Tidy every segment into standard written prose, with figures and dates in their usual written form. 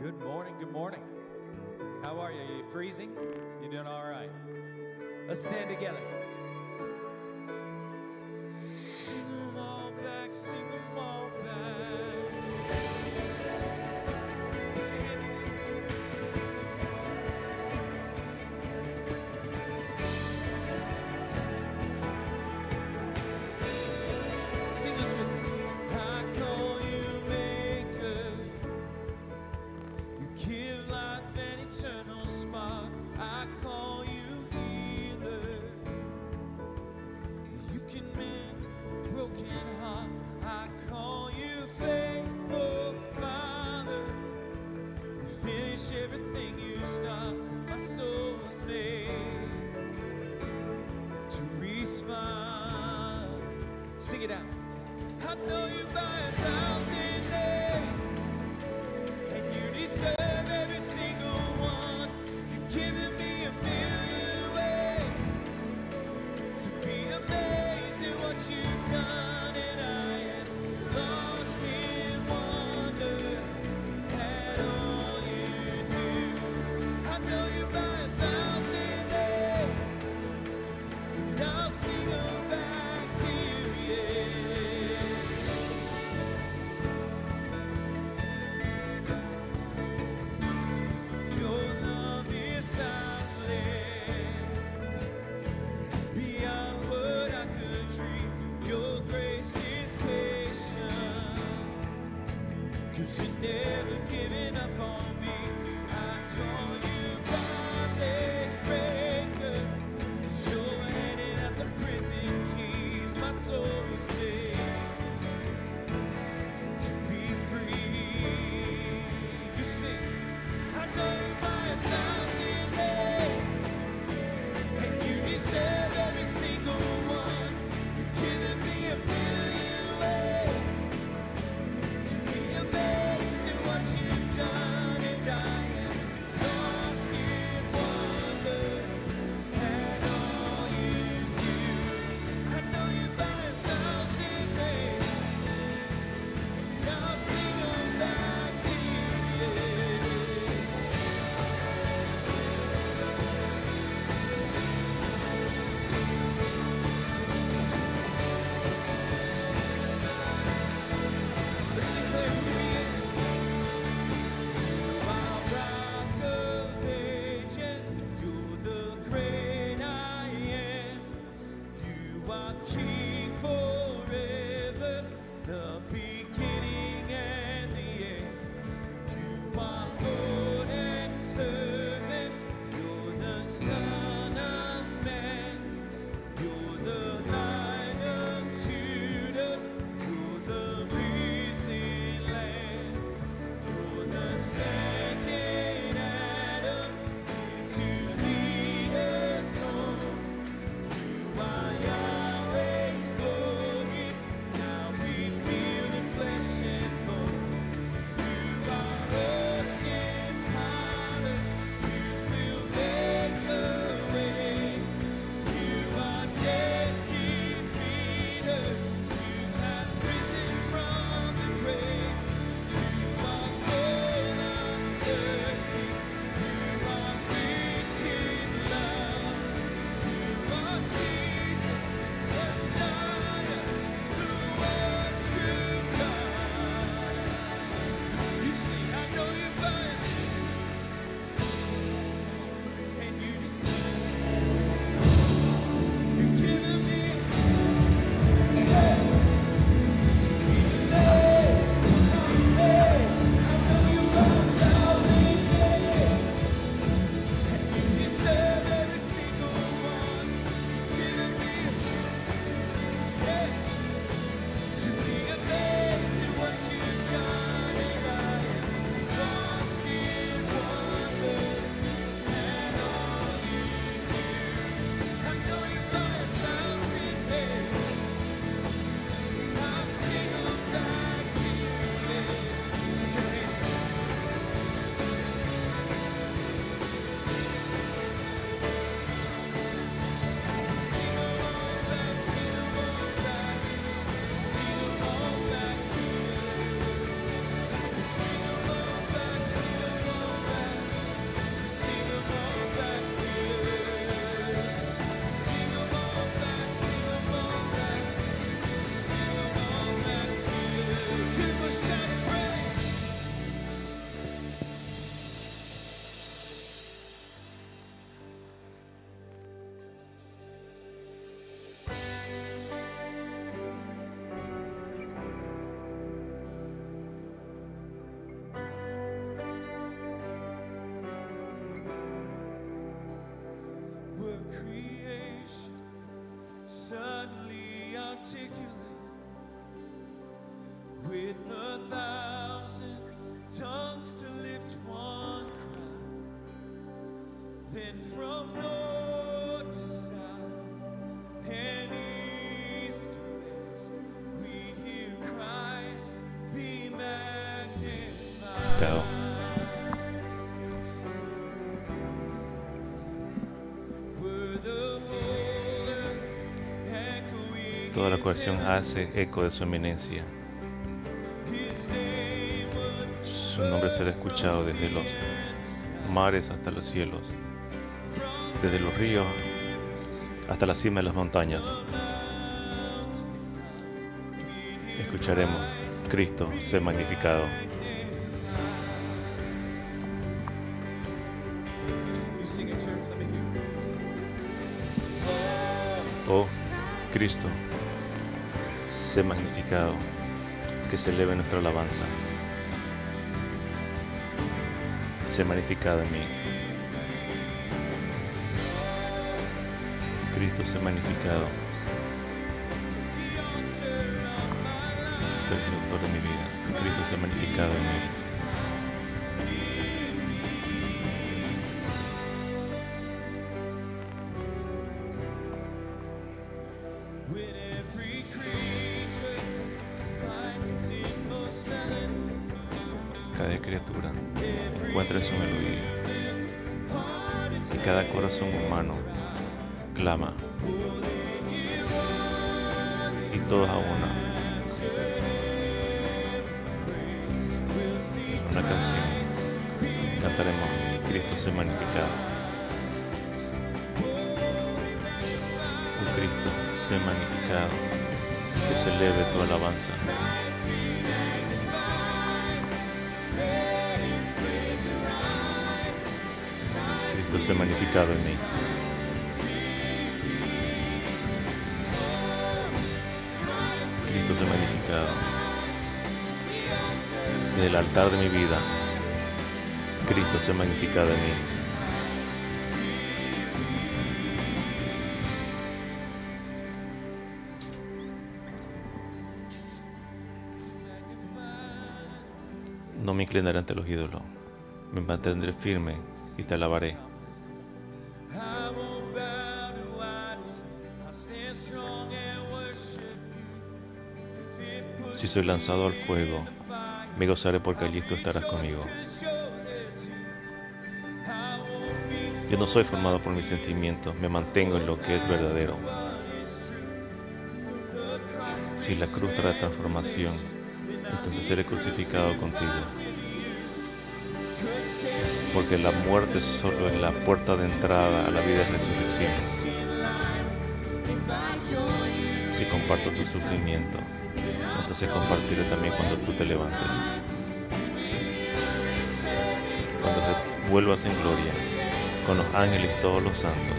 Good morning, good morning. How are you? Are you freezing? You doing all right? Let's stand together. Sing them all back, sing them all back. Sing this with me. I call you maker. You give life an eternal spark. I call you healer. You can mend broken heart. I call you faithful Father. You finish everything you start. My soul was made to respond. Sing it out. I know you by 1,000 names, and you deserve every single one. You've given me a million ways to be amazed at what you've done, and I am lost in wonder at all you do. I know you by 1,000 names, and I'll sing them back to you, yeah. creation suddenly articulate with 1,000 tongues to lift one cry. Then from north to south and east to west, we hear Christ be magnified. Chao. Toda la creación hace eco de su eminencia. Su nombre será escuchado desde los mares hasta los cielos, desde los ríos hasta la cima de las montañas. Escucharemos: Cristo sea magnificado. Oh, Cristo, sé magnificado, que se eleve nuestra alabanza. Sé magnificado en mí. Cristo, sé magnificado. Soy el autor de mi vida. Cristo, sé magnificado en mí. Cada criatura encuentra su melodía y cada corazón humano clama, y todos a una canción cantaremos: Cristo sea magnificado. Oh Cristo sea magnificado, que se eleve tu alabanza. Cristo sea magnificado en mí. Cristo sea magnificado. Desde el altar de mi vida, Cristo sea magnificado en mí. No me inclinaré ante los ídolos, me mantendré firme y te alabaré. Si soy lanzado al fuego, me gozaré porque allí tú estarás conmigo. Yo no soy formado por mis sentimientos, me mantengo en lo que es verdadero. Si la cruz trae transformación, entonces seré crucificado contigo. Porque la muerte solo es la puerta de entrada a la vida y resurrección. Si comparto tu sufrimiento, entonces compartiré también cuando tú te levantes. Cuando te vuelvas en gloria, con los ángeles y todos los santos,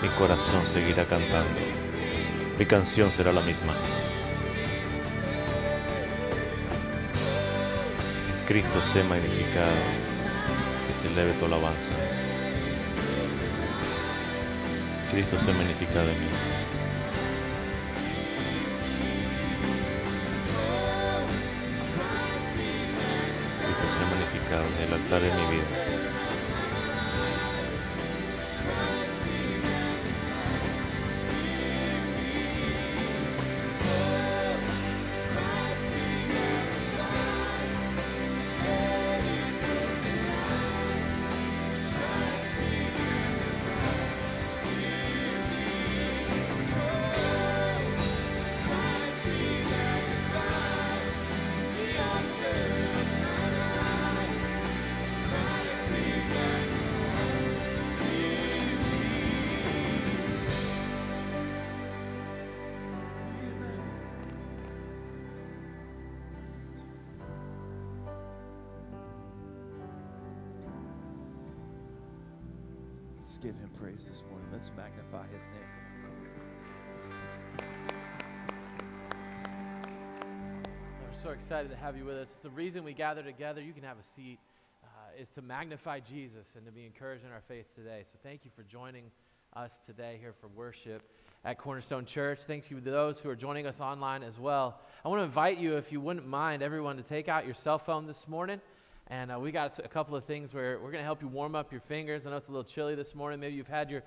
mi corazón seguirá cantando. Mi canción será la misma. Cristo sea magnificado, que se eleve tu alabanza. Cristo sea magnificado en mí. Cristo sea magnificado en el altar de mi vida. Let's give him praise this morning. Let's magnify his name. We're so excited to have you with us. It's the reason we gather together. You can have a seat. Is to magnify Jesus and to be encouraged in our faith today. So thank you for joining us today here for worship at Cornerstone Church. Thank you to those who are joining us online as well. I want to invite you, if you wouldn't mind, everyone to take out your cell phone this morning. And we got a couple of things where we're going to help you warm up your fingers. I know it's a little chilly this morning. Maybe you've had you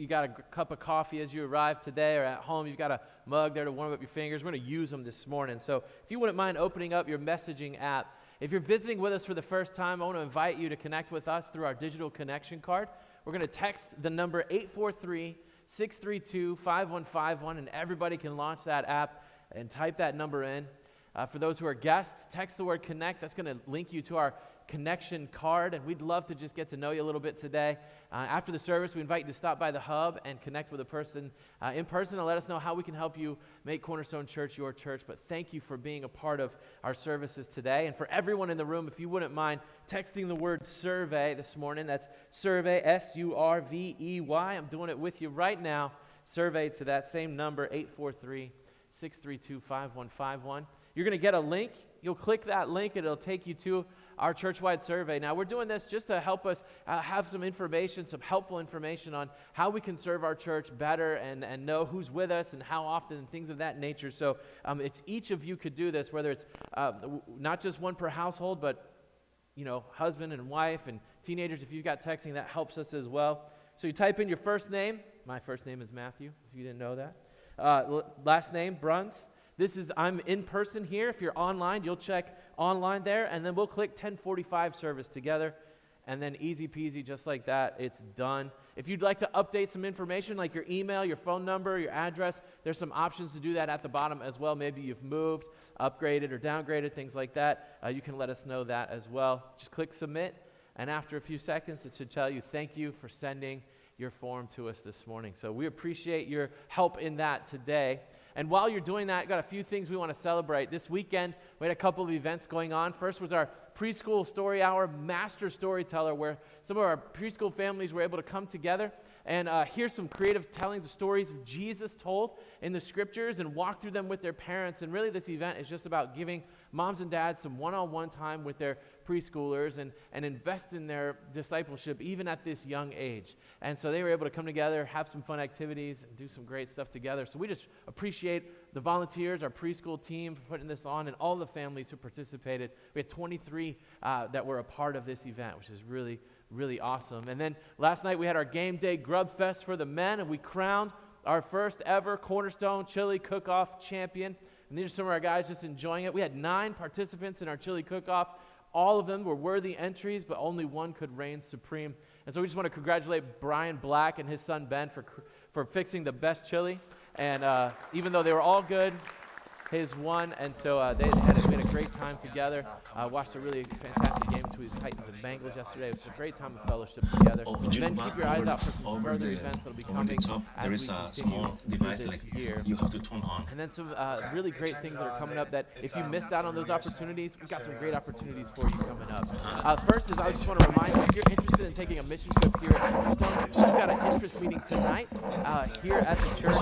got a cup of coffee as you arrived today, or at home you've got a mug there to warm up your fingers. We're going to use them this morning. So if you wouldn't mind opening up your messaging app. If you're visiting with us for the first time, I want to invite you to connect with us through our digital connection card. We're going to text the number 843-632-5151, and everybody can launch that app and type that number in. For those who are guests, text the word connect. That's going to link you to our connection card, and we'd love to just get to know you a little bit today. After the service, we invite you to stop by the hub and connect with a person in person and let us know how we can help you make Cornerstone Church your church. But thank you for being a part of our services today. And for everyone in the room, if you wouldn't mind texting the word survey this morning, that's survey, S-U-R-V-E-Y. I'm doing it with you right now. Survey to that same number, 843-632-5151. You're going to get a link. You'll click that link, and it'll take you to our church-wide survey. Now, we're doing this just to help us have some information, some helpful information on how we can serve our church better and know who's with us and how often and things of that nature. So it's each of you could do this, whether it's not just one per household, but husband and wife and teenagers. If you've got texting, that helps us as well. So you type in your first name. My first name is Matthew, if you didn't know that. Last name, Bruns. I'm in person here. If you're online, you'll check online there, and then we'll click 1045 service together, and then easy peasy, just like that, it's done. If you'd like to update some information, like your email, your phone number, your address, there's some options to do that at the bottom as well. Maybe you've moved, upgraded, or downgraded, things like that. You can let us know that as well. Just click submit, and after a few seconds, it should tell you, thank you for sending your form to us this morning. So we appreciate your help in that today. And while you're doing that, got a few things we want to celebrate. This weekend, we had a couple of events going on. First was our Preschool Story Hour Master Storyteller, where some of our preschool families were able to come together and hear some creative tellings of stories of Jesus told in the scriptures and walk through them with their parents. And really, this event is just about giving moms and dads some one-on-one time with their preschoolers and invest in their discipleship even at this young age. And so they were able to come together, have some fun activities, and do some great stuff together. So we just appreciate the volunteers, our preschool team for putting this on, and all the families who participated. We had 23 that were a part of this event, which is really, really awesome. And then last night we had our game day grub fest for the men, and we crowned our first ever Cornerstone Chili Cook-Off champion. And these are some of our guys just enjoying it. We had 9 participants in our chili cook-off. All of them were worthy entries, but only one could reign supreme. And so we just want to congratulate Brian Black and his son Ben for fixing the best chili. And even though they were all good, his won. And so we had a great time together. Watched a really fantastic game between the Titans and Bengals yesterday. It was a great time of fellowship together. And then keep your eyes out for some further events that will be coming as we continue this year. You have to turn on. And then some really great things that are coming up that if you missed out on those opportunities, we've got some great opportunities for you coming up. First is I just want to remind you, if you're interested in taking a mission trip here at Cornerstone, we've got an interest meeting tonight here at the church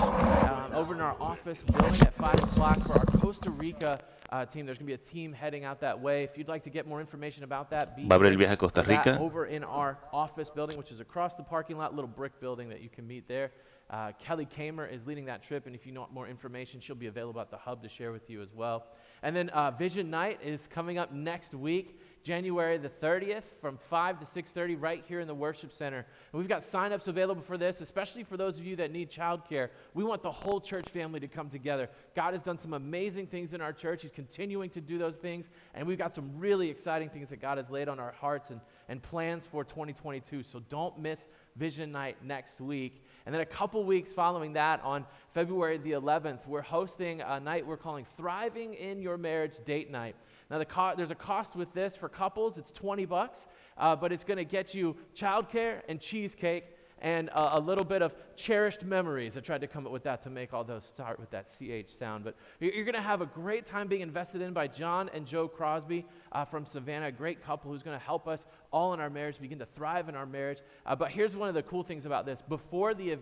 over in our office building at 5 o'clock for our Costa Rica team. There's going to be a team heading out that way. If you'd like to get more information about that, Va a haber el viaje a Costa Rica. Over in our office building, which is across the parking lot, little brick building that you can meet there. Kelly Kamer is leading that trip, and if you want more information, she'll be available at the hub to share with you as well. And then Vision Night is coming up next week, January the 30th from 5 to 6:30 right here in the worship center. And we've got sign-ups available for this, especially for those of you that need childcare. We want the whole church family to come together. God has done some amazing things in our church. He's continuing to do those things, and we've got some really exciting things that God has laid on our hearts and plans for 2022. So don't miss Vision Night next week. And then a couple weeks following that, on February the 11th, we're hosting a night we're calling Thriving in Your Marriage Date Night. Now, there's a cost with this for couples. It's $20, but it's going to get you childcare and cheesecake and a little bit of cherished memories. I tried to come up with that to make all those start with that CH sound. But you're going to have a great time being invested in by John and Joe Crosby from Savannah, a great couple who's going to help us all in our marriage, begin to thrive in our marriage. But here's one of the cool things about this. Before the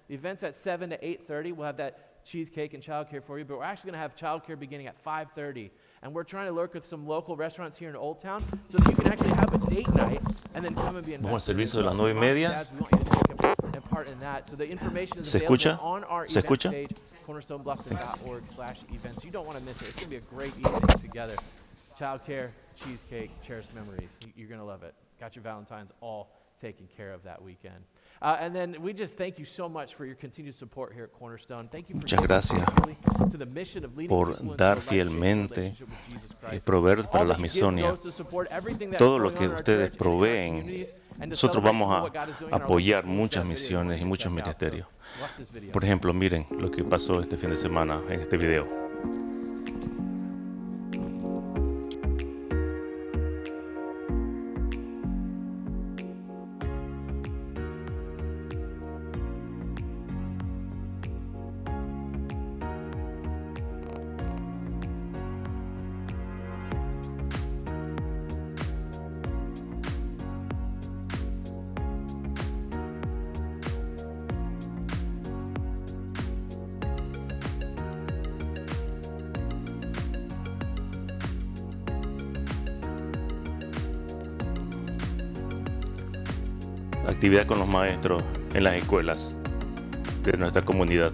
event's at 7 to 8:30. We'll have that cheesecake and childcare for you, but we're actually going to have childcare beginning at 5:30. And we're trying to work with some local restaurants here in Old Town so that you can actually have a date night and then come and be invested. Vamos al servicio de las 9:30. Dads, we want you to take them and part in that. So the information is ¿Se available escucha? on our ¿Se events escucha? page, cornerstonebluffton.org/events. You don't want to miss it. It's going to be a great evening together. Childcare, cheesecake, cherished memories. You're going to love it. Got your Valentines all taken care of that weekend. And then we just thank you so much for your continued support here at Cornerstone. Thank you for Muchas giving gracias faithfully to the mission of leading por people into a dar life-changing fielmente relationship with Jesus y Christ. proveer para All las that you give misiones. goes to support everything that's Todo lo going que on in our ustedes church and in our proveen, communities, and to nosotros celebrate vamos some of a what God is doing in our local apoyar schools. muchas Got a video you misiones y can muchos check out. So ministerios. watch this video. Por ejemplo, miren lo que pasó este fin de semana en este video. Actividad con los maestros en las escuelas de nuestra comunidad.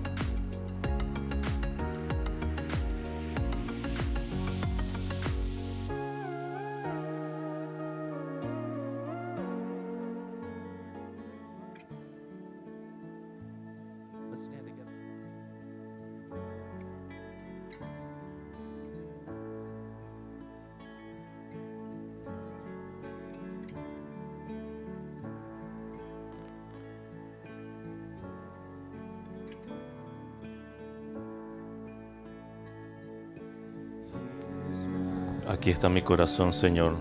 Let's stand together. Aquí está mi corazón, Señor.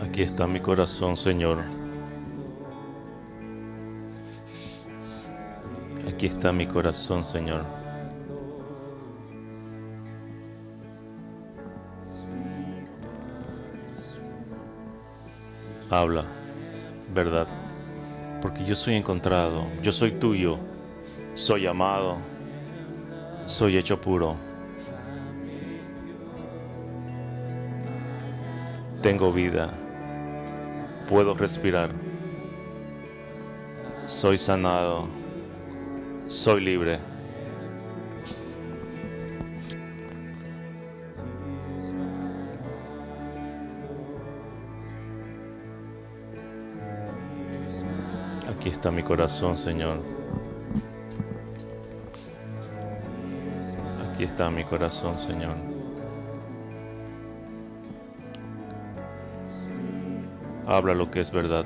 Aquí está mi corazón, Señor. Aquí está mi corazón, Señor. Habla, verdad, porque yo soy encontrado, yo soy tuyo, soy amado, soy hecho puro. Tengo vida, puedo respirar, soy sanado, soy libre. Aquí está mi corazón, Señor. Aquí está mi corazón, Señor. Habla lo que es verdad,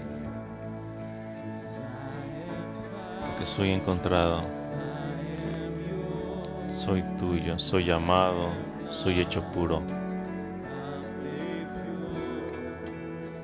porque soy encontrado, soy tuyo, soy amado, soy hecho puro.